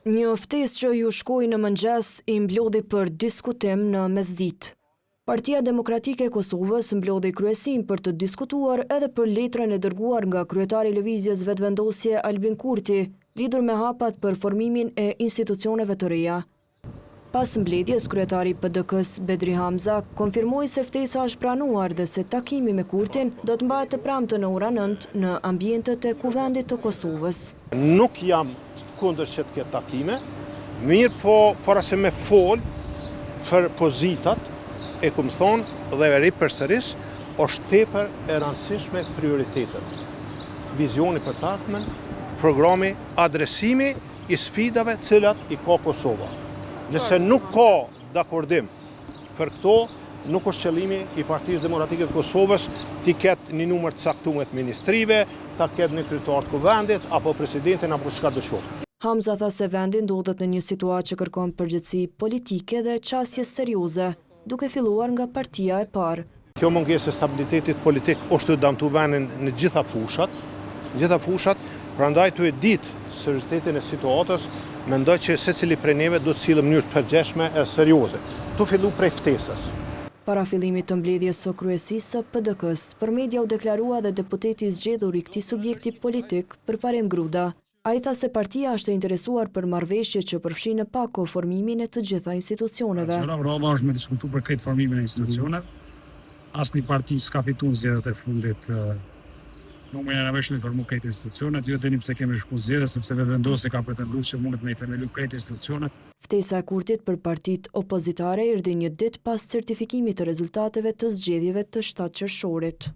Një ftesë që ju shkoi në mëngjes i mblodhi për diskutim në mesditë. Partia Demokratike e Kosovës mblodhi kryesin për të diskutuar edhe për letrën e dërguar nga kryetari i lëvizjes vetëvendosje Albin Kurti, lidhur me hapat për formimin e institucioneve të reja. Pas mbledhjes, kryetari i PDK-s Bedri Hamza konfirmoi se ftesa është pranuar dhe se takimi me Kurtin do të mbahet të premte në ora 9 në ambientet e Kuvendit të Kosovës. Nuk jam kundër që të ketë takime, mirë po para se me fol për pozitat, e këmë thonë dhe veri përsëris, është tepër e rëndësishme prioritetet. Vizioni për të ardhmen, programi, adresimi i sfidave cilat i ka Kosova. Nëse nuk ka dakordim për këto, nuk është qëllimi i Partisë Demokratike të Kosovës t'i ketë një numër të caktuar të ministrive, ta ketë një kryetar të kuvendit, apo presidentin, apo çka do qoftë. Hamza tha se vendi ndodhet në një situatë që kërkon përgjegjësi politike dhe qasje serioze, duke filluar nga partia e parë. Kjo mungesë e stabilitetit politik është të damtu vendin në gjitha fushat, prandaj të e ditë seriozitetin e situatës, mendoj që secili prej neve do të sillet në mënyrë të përgjithshme e serioze. Tu fillu prej ftesës. Para fillimit të mbledhjes së kryesisë së PDK-s, për media u deklarua dhe deputeti i zgjedhur i këtij subjekti politik, Përparim Gruda. Ai tha se partia është e interesuar për marrëveshje që përfshin në pako formimin e të gjitha institucioneve. Rolla është me diskutu për këtë formimin e institucioneve. Asnjë parti s'ka fituar zgjedhjet e fundit. Nuk më nevojshëm të formu këtë institucionet, jo deni pse kemi shku zgjedhje, sepse vetëvendosja ka pretenduar që mundet me i themelu këtë institucionet. Ftesa e Kurtit për partitë opozitare erdhi një ditë pas certifikimit të rezultateve të zgjedhjeve të 7 qershorit.